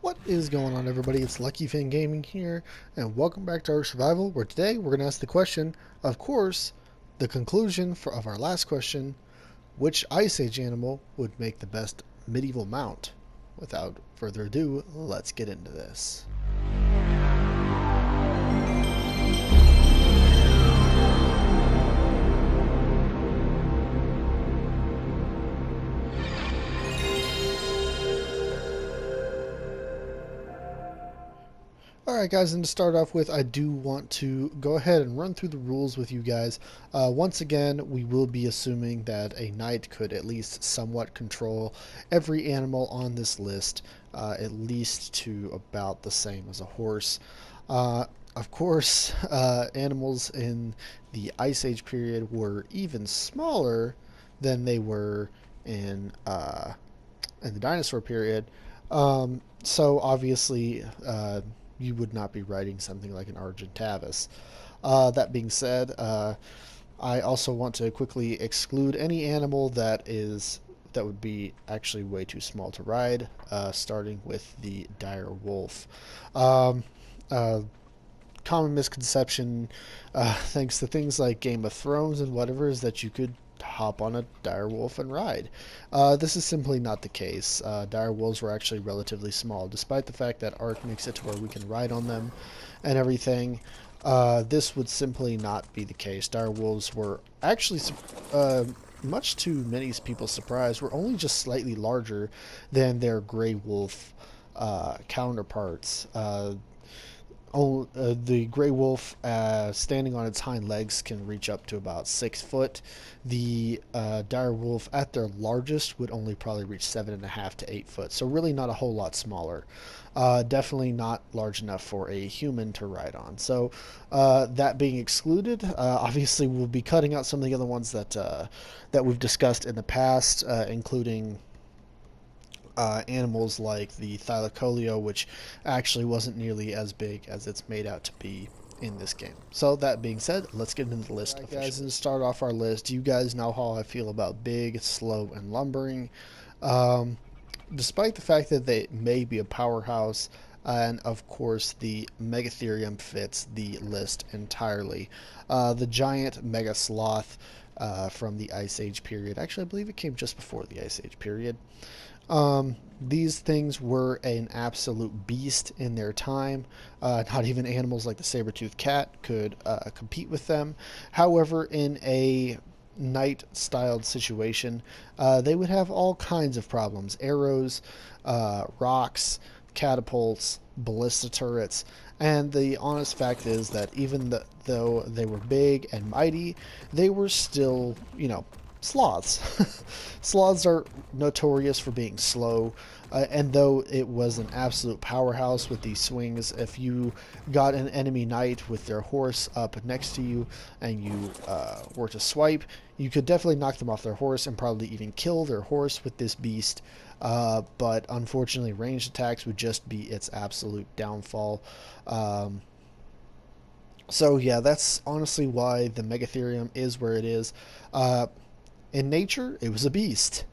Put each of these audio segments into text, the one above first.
What is going on, everybody? It's Lucky Fin Gaming here, and welcome back to our survival, where today we're going to ask the question, of course, the conclusion of our last question: which Ice Age animal would make the best medieval mount? Without further ado, let's get into this. Alright guys, and to start off with, I do want to go ahead and run through the rules with you guys. Once again, we will be assuming that a knight could at least somewhat control every animal on this list, at least to about the same as a horse. Of course, animals in the Ice Age period were even smaller than they were in the dinosaur period. So obviously, you would not be riding something like an Argentavis. That being said, I also want to quickly exclude any animal that would be actually way too small to ride, starting with the dire wolf. Um, uh, Common misconception, thanks to things like Game of Thrones and whatever, is that you could hop on a dire wolf and ride. This is simply not the case. Dire wolves were actually relatively small, despite the fact that Ark makes it to where we can ride on them and everything. This would simply not be the case. Dire wolves were actually, much to many people's surprise, were only just slightly larger than their gray wolf counterparts. The gray wolf, standing on its hind legs, can reach up to about 6 foot. The dire wolf, at their largest, would only probably reach 7.5 to 8 foot. So really, not a whole lot smaller. Definitely not large enough for a human to ride on. So that being excluded, obviously we'll be cutting out some of the other ones that we've discussed in the past, including animals like the Thylacoleo, which actually wasn't nearly as big as it's made out to be in this game. So that being said, let's get into the list. Right, guys, and to start off our list, you guys know how I feel about big, slow, and lumbering. Um, Despite the fact that they may be a powerhouse, and of course the Megatherium fits the list entirely. The giant Mega Sloth from the Ice Age period. Actually, I believe it came just before the Ice Age period. These things were an absolute beast in their time. Not even animals like the saber-toothed cat could compete with them. However, in a knight-styled situation, they would have all kinds of problems. Arrows, rocks, catapults, ballista turrets, and the honest fact is that though they were big and mighty, they were still, sloths. Sloths are notorious for being slow, and though it was an absolute powerhouse with these swings, if you got an enemy knight with their horse up next to you and you were to swipe, you could definitely knock them off their horse and probably even kill their horse with this beast. But unfortunately, ranged attacks would just be its absolute downfall. So yeah, that's honestly why the Megatherium is where it is. In nature, it was a beast.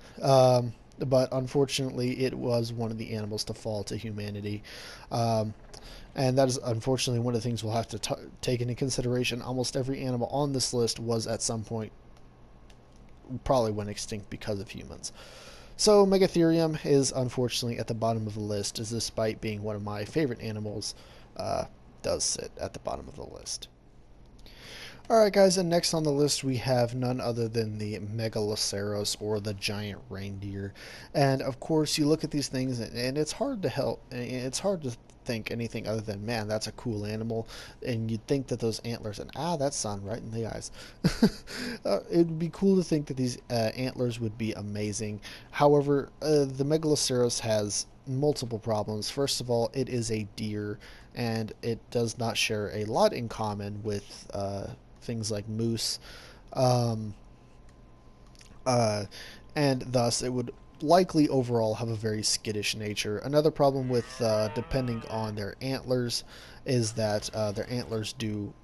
But unfortunately, it was one of the animals to fall to humanity. Um, and that is unfortunately one of the things we'll have to take into consideration. Almost every animal on this list was at some point probably went extinct because of humans. So Megatherium is unfortunately at the bottom of the list, as despite being one of my favorite animals, does sit at the bottom of the list. Alright guys, and next on the list we have none other than the Megalosaurus, or the giant reindeer. And of course you look at these things and it's hard to think anything other than, man, that's a cool animal. And you'd think that those antlers, and that sun right in the eyes. It'd be cool to think that these antlers would be amazing. However, the Megalosaurus has multiple problems. First of all, it is a deer, and it does not share a lot in common with things like moose, um, uh, and thus it would likely overall have a very skittish nature. Another problem with depending on their antlers is that their antlers do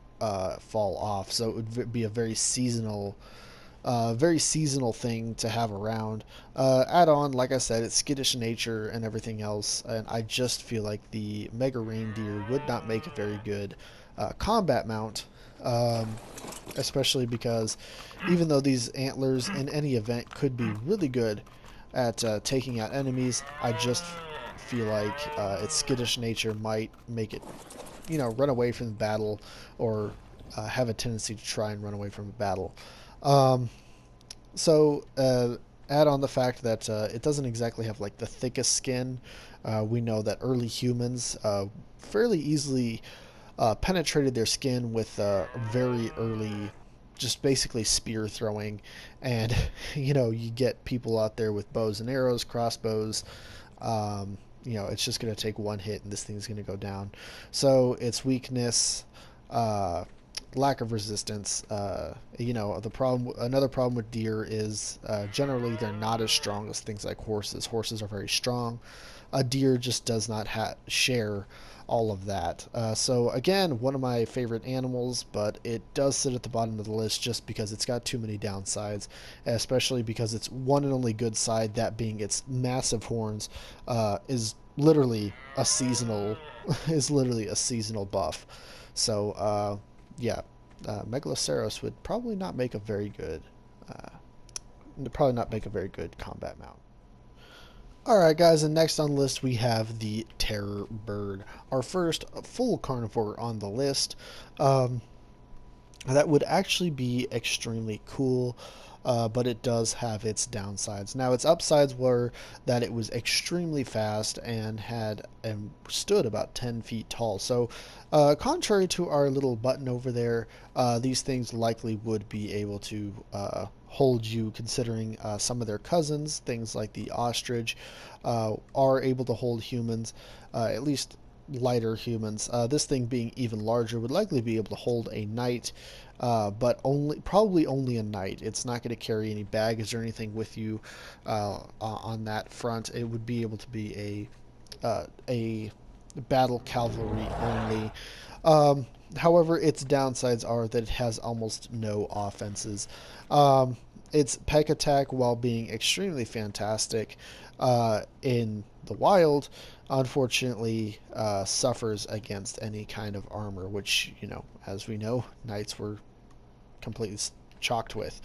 fall off, so it would be a very seasonal very seasonal thing to have around. Add on, like I said, its skittish nature and everything else, and I just feel like the Mega Reindeer would not make a very good combat mount, especially because even though these antlers in any event could be really good at taking out enemies, I just feel like its skittish nature might make it, run away from the battle or have a tendency to try and run away from a battle. Um, so add on the fact that it doesn't exactly have like the thickest skin. We know that early humans fairly easily penetrated their skin with very early, just basically spear throwing, and you get people out there with bows and arrows, crossbows. It's just going to take one hit and this thing's going to go down. So its weakness, uh, lack of resistance. Another problem with deer is generally they're not as strong as things like horses. Horses are very strong. A deer just does not share all of that. So again, one of my favorite animals, but it does sit at the bottom of the list just because it's got too many downsides, especially because its one and only good side, that being its massive horns, is literally a seasonal buff. So yeah, Megalosaurus would probably not make a very good combat mount. Alright guys, and next on the list we have the Terrabird, our first full carnivore on the list. That would actually be extremely cool, but it does have its downsides. Now, its upsides were that it was extremely fast and stood about 10 feet tall. So, contrary to our little button over there, these things likely would be able to hold you, considering some of their cousins, things like the ostrich, are able to hold humans, at least lighter humans. This thing being even larger would likely be able to hold a knight, but probably only a knight. It's not going to carry any baggage or anything with you on that front. It would be able to be a battle cavalry only. However, its downsides are that it has almost no offenses. Its peck attack, while being extremely fantastic in the wild, unfortunately suffers against any kind of armor, which, as we know, knights were completely chalked with.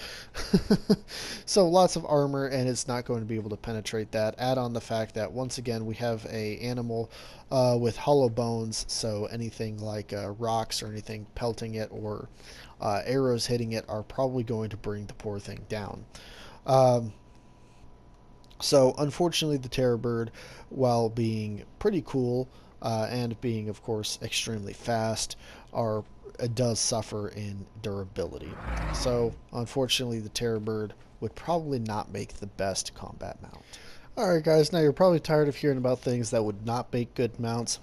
So lots of armor, and it's not going to be able to penetrate that. Add on the fact that once again we have a animal with hollow bones, so anything like rocks or anything pelting it or arrows hitting it are probably going to bring the poor thing down. So unfortunately, the Terrabird, while being pretty cool and being, of course, extremely fast, does suffer in durability. So unfortunately, the Terrabird would probably not make the best combat mount. Alright guys, now you're probably tired of hearing about things that would not make good mounts.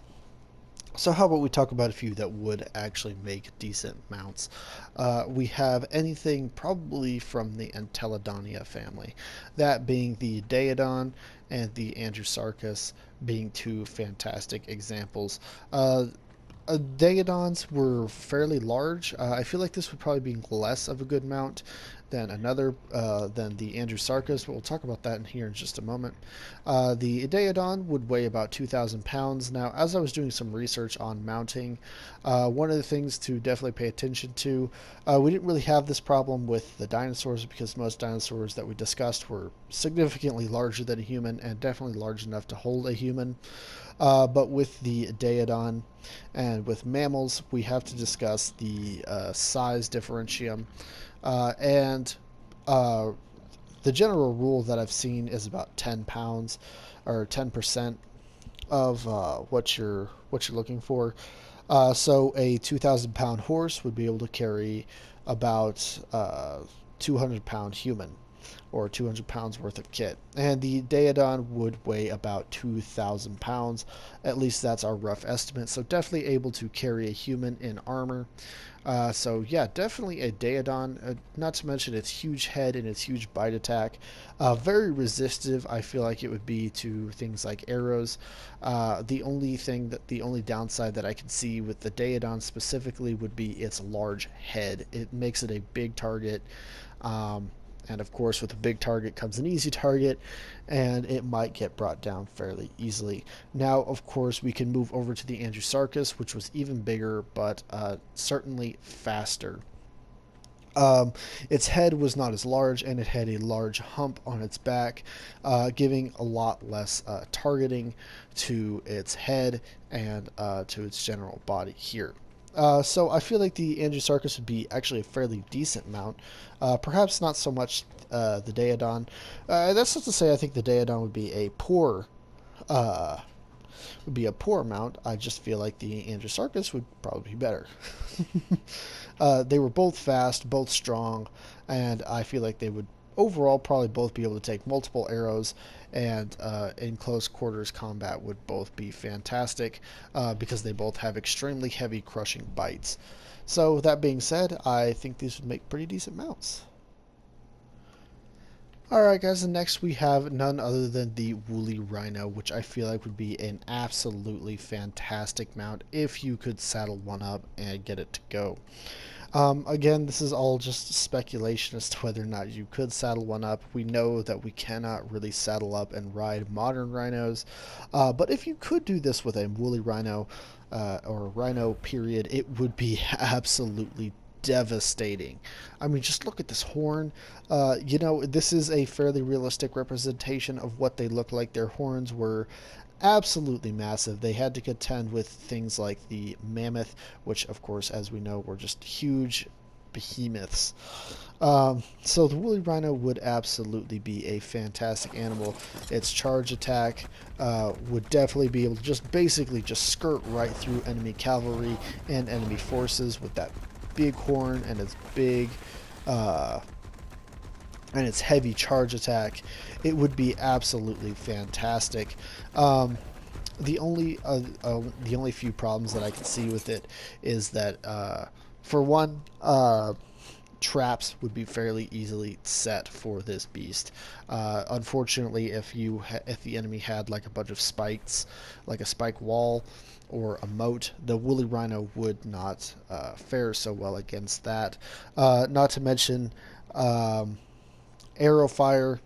So how about we talk about a few that would actually make decent mounts? We have anything probably from the Entelodontia family, that being the Daedon and the Andrewsarchus being two fantastic examples. Daedons were fairly large. I feel like this would probably be less of a good mount than the Andrewsarchus, but we'll talk about that in here in just a moment. The Daedon would weigh about 2,000 pounds. Now, as I was doing some research on mounting, one of the things to definitely pay attention to, we didn't really have this problem with the dinosaurs because most dinosaurs that we discussed were significantly larger than a human and definitely large enough to hold a human. But with the Daedon and with mammals, we have to discuss the size differentium. And the general rule that I've seen is about 10 pounds or 10% of what you're looking for. So a 2,000 pound horse would be able to carry about 200-pound human, or 200 pounds worth of kit. And the Daedon would weigh about 2,000 pounds. At least that's our rough estimate. So definitely able to carry a human in armor. So yeah, definitely a Daedon, not to mention its huge head and its huge bite attack. Very resistive, I feel like it would be to things like arrows. The only downside that I can see with the Daedon specifically would be its large head. It makes it a big target. And of course, with a big target comes an easy target, and it might get brought down fairly easily. Now, of course, we can move over to the Andrewsarchus, which was even bigger, but certainly faster. Its head was not as large, and it had a large hump on its back, giving a lot less targeting to its head and to its general body here. So I feel like the Andrewsarchus would be actually a fairly decent mount. Perhaps not so much the Daeodon. That's not to say I think the Daeodon would be a poor mount. I just feel like the Andrewsarchus would probably be better. They were both fast, both strong, and I feel like they would overall probably both be able to take multiple arrows, and in close quarters combat would both be fantastic because they both have extremely heavy crushing bites. So that being said, I think these would make pretty decent mounts. Alright guys, and next we have none other than the Woolly Rhino, which I feel like would be an absolutely fantastic mount if you could saddle one up and get it to go. Again, this is all just speculation as to whether or not you could saddle one up. We know that we cannot really saddle up and ride modern rhinos, but if you could do this with a Woolly Rhino, or Rhino period, it would be absolutely devastating. I mean, just look at this horn. This is a fairly realistic representation of what they look like. Their horns were absolutely massive. They had to contend with things like the Mammoth, which, of course, as we know, were just huge behemoths. So the Woolly Rhino would absolutely be a fantastic animal. Its charge attack would definitely be able to basically skirt right through enemy cavalry and enemy forces with that big horn and its its heavy charge attack. It would be absolutely fantastic. The only few problems that I can see with it is that for one, traps would be fairly easily set for this beast. Unfortunately, if the enemy had like a bunch of spikes, like a spike wall or a moat, the Woolly Rhino would not fare so well against that. Not to mention arrow fire.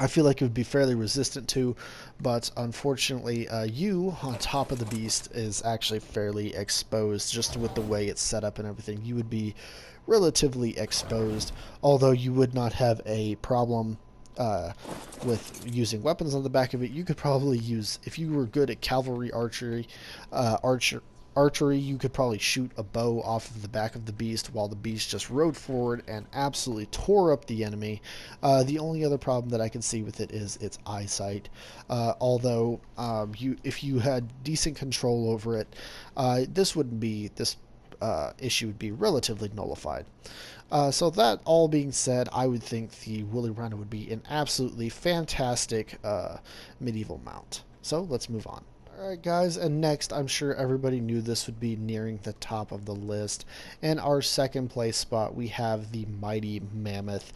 I feel like it would be fairly resistant to, but unfortunately you on top of the beast is actually fairly exposed. Just with the way it's set up and everything, you would be relatively exposed, although you would not have a problem with using weapons on the back of it. You could probably use, if you were good at cavalry archery, you could probably shoot a bow off of the back of the beast while the beast just rode forward and absolutely tore up the enemy. The only other problem that I can see with it is its eyesight. Although if you had decent control over it, this issue would be relatively nullified. So that all being said, I would think the Woolly Rhino would be an absolutely fantastic medieval mount. So let's move on. Alright guys, and next, I'm sure everybody knew this would be nearing the top of the list. In our second place spot, we have the mighty Mammoth.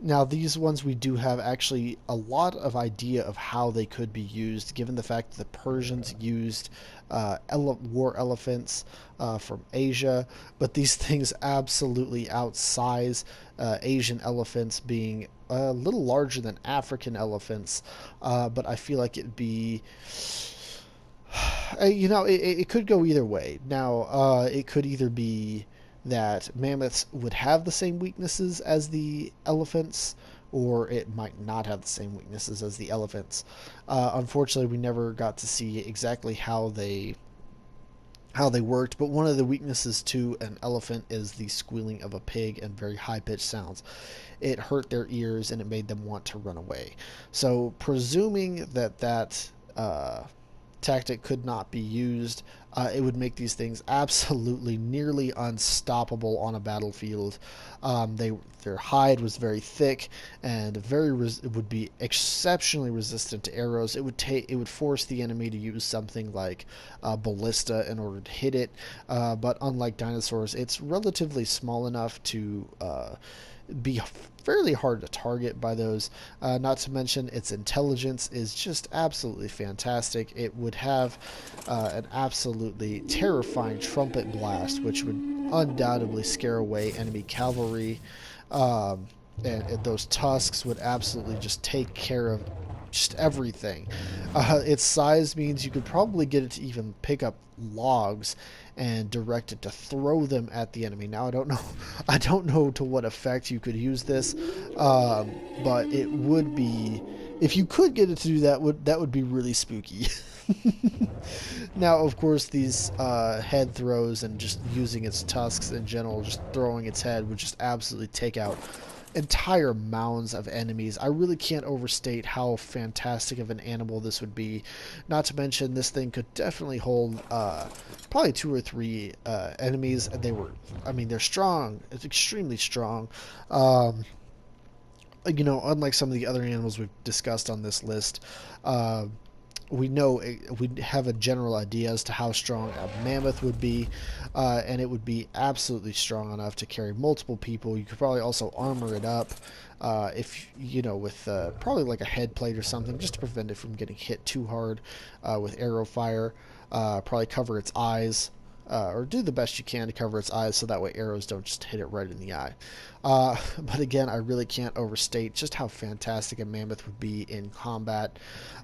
Now, these ones we do have actually a lot of idea of how they could be used, given the fact that the Persians used war elephants from Asia, but these things absolutely outsize Asian elephants, being a little larger than African elephants, but I feel like it'd be... it could go either way. Now, it could either be that mammoths would have the same weaknesses as the elephants, or it might not have the same weaknesses as the elephants. Unfortunately, we never got to see exactly how they worked, but one of the weaknesses to an elephant is the squealing of a pig and very high-pitched sounds. It hurt their ears and it made them want to run away. So presuming that tactic could not be used, it would make these things absolutely nearly unstoppable on a battlefield. Their hide was very thick and it would be exceptionally resistant to arrows. It would force the enemy to use something like ballista in order to hit it. But unlike dinosaurs, it's relatively small enough to be fairly hard to target by those. Not to mention its intelligence is just absolutely fantastic. It would have an absolutely terrifying trumpet blast, which would undoubtedly scare away enemy cavalry. And those tusks would absolutely just take care of just everything. Its size means you could probably get it to even pick up logs and direct it to throw them at the enemy. Now I don't know, I don't know to what effect you could use this, but it would be, if you could get it to do that would be really spooky. Now, of course, these head throws and just using its tusks in general, just throwing its head would just absolutely take out entire mounds of enemies. I really can't overstate how fantastic of an animal this would be. Not to mention, this thing could definitely hold probably 2 or 3 enemies. And they're strong. It's extremely strong. Unlike some of the other animals we've discussed on this list, we have a general idea as to how strong a mammoth would be, and it would be absolutely strong enough to carry multiple people. You could probably also armor it up, with probably like a head plate or something, just to prevent it from getting hit too hard with arrow fire. Probably cover its eyes. Or do the best you can to cover its eyes so that way arrows don't just hit it right in the eye. But again, I really can't overstate just how fantastic a mammoth would be in combat.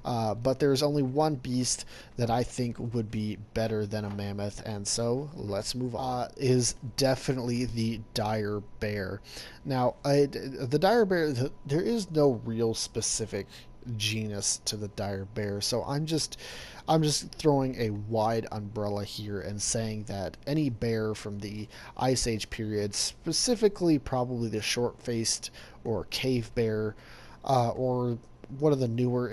But there's only one beast that I think would be better than a mammoth, and so let's move on. Is definitely the dire bear. Now, the dire bear, there is no real specific genus to the dire bear, so I'm just throwing a wide umbrella here and saying that any bear from the Ice Age period, specifically probably the short-faced or cave bear, or one of the newer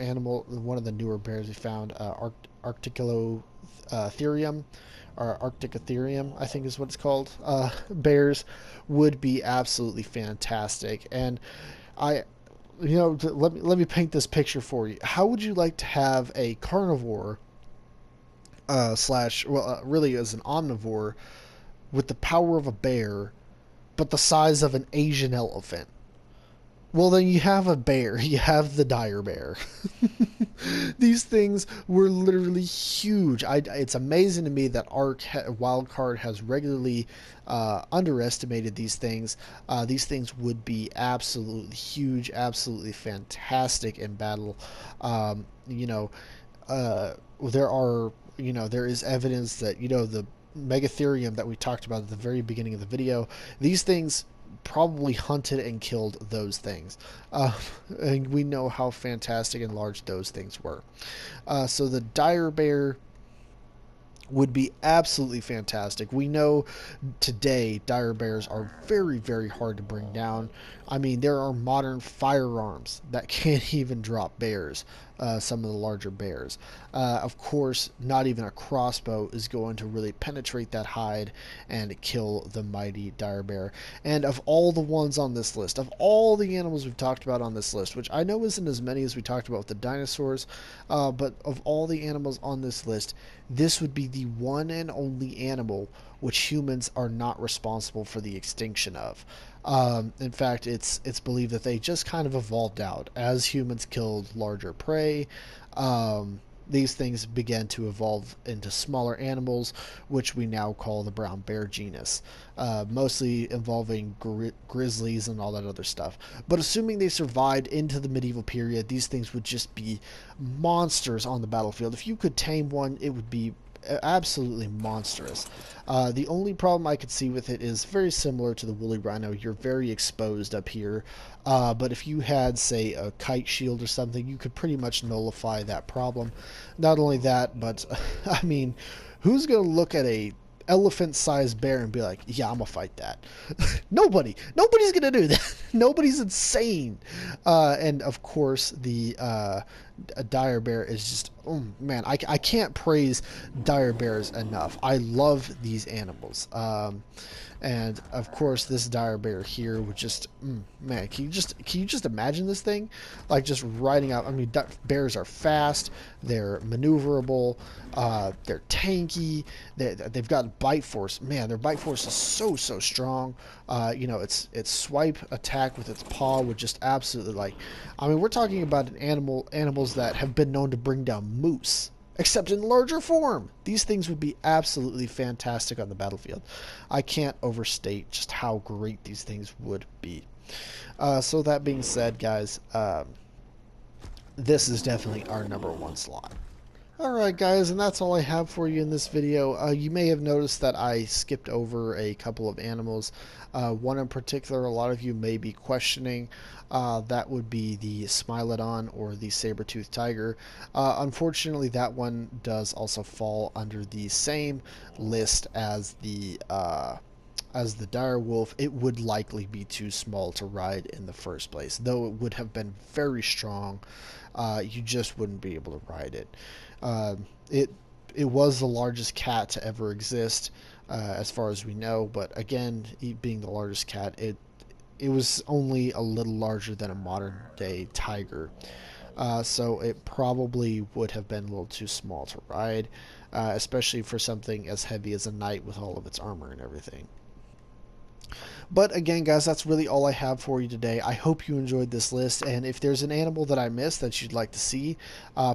bears we found, Arcticolotherium, or Arcticlotherium, I think is what it's called, bears would be absolutely fantastic. And let me paint this picture for you. How would you like to have a carnivore really as an omnivore with the power of a bear, but the size of an Asian elephant? Well, then you have a bear. You have the dire bear. These things were literally huge. It's amazing to me that Wildcard has regularly underestimated these things. These things would be absolutely huge, absolutely fantastic in battle. There is evidence that, the Megatherium that we talked about at the very beginning of the video, these things probably hunted and killed those things. And we know how fantastic and large those things were. So the dire bear would be absolutely fantastic. We know today dire bears are very, very hard to bring down. I mean, there are modern firearms that can't even drop bears, some of the larger bears. Of course, not even a crossbow is going to really penetrate that hide and kill the mighty dire bear. And of all the ones on this list, of all the animals we've talked about on this list, which I know isn't as many as we talked about with the dinosaurs, but of all the animals on this list, this would be the one and only animal which humans are not responsible for the extinction of. In fact, it's believed that they just kind of evolved out as humans killed larger prey. These things began to evolve into smaller animals, which we now call the brown bear genus, mostly involving grizzlies and all that other stuff. But assuming they survived into the medieval period, these things would just be monsters on the battlefield. If you could tame one, it would be absolutely monstrous. The only problem I could see with it is very similar to the woolly rhino. You're very exposed up here, but if you had, say, a kite shield or something, you could pretty much nullify that problem. Not only that, but I mean, who's going to look at a elephant-sized bear and be like, yeah, I'm gonna fight that? Nobody's gonna do that. Nobody's insane. And of course, the dire bear is just, oh man, I can't praise dire bears enough. I love these animals. And of course, this dire bear here would just, man, can you just imagine this thing, like just riding out? I mean, bears are fast, they're maneuverable, they're tanky, they've got bite force. Man, their bite force is so strong. Its swipe attack with its paw would just absolutely, I mean, we're talking about animals that have been known to bring down moose, except in larger form. These things would be absolutely fantastic on the battlefield. I can't overstate just how great these things would be. So that being said, guys, this is definitely our #1 slot. Alright guys, and that's all I have for you in this video. You may have noticed that I skipped over a couple of animals. One in particular, a lot of you may be questioning. That would be the Smilodon or the saber-toothed tiger. Unfortunately, that one does also fall under the same list as the dire wolf. It would likely be too small to ride in the first place, though it would have been very strong. You just wouldn't be able to ride it. Uh, it it was the largest cat to ever exist, as far as we know. But again, it being the largest cat, it was only a little larger than a modern day tiger. So it probably would have been a little too small to ride, especially for something as heavy as a knight with all of its armor and everything. But again, guys, that's really all I have for you today. I hope you enjoyed this list, and if there's an animal that I missed that you'd like to see,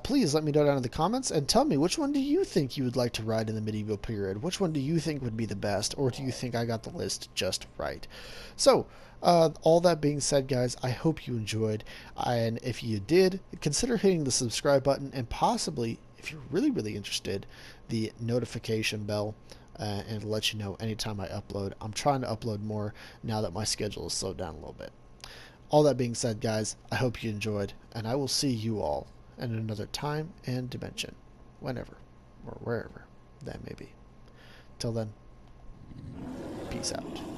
please let me know down in the comments and tell me, which one do you think you would like to ride in the medieval period? Which one do you think would be the best, or do you think I got the list just right? So, all that being said, guys, I hope you enjoyed, and if you did, consider hitting the subscribe button, and possibly, if you're really interested, the notification bell, and let you know anytime I upload. I'm trying to upload more now that my schedule is slowed down a little bit. All that being said, guys, I hope you enjoyed, and I will see you all in another time and dimension, whenever or wherever that may be. Till then, peace out.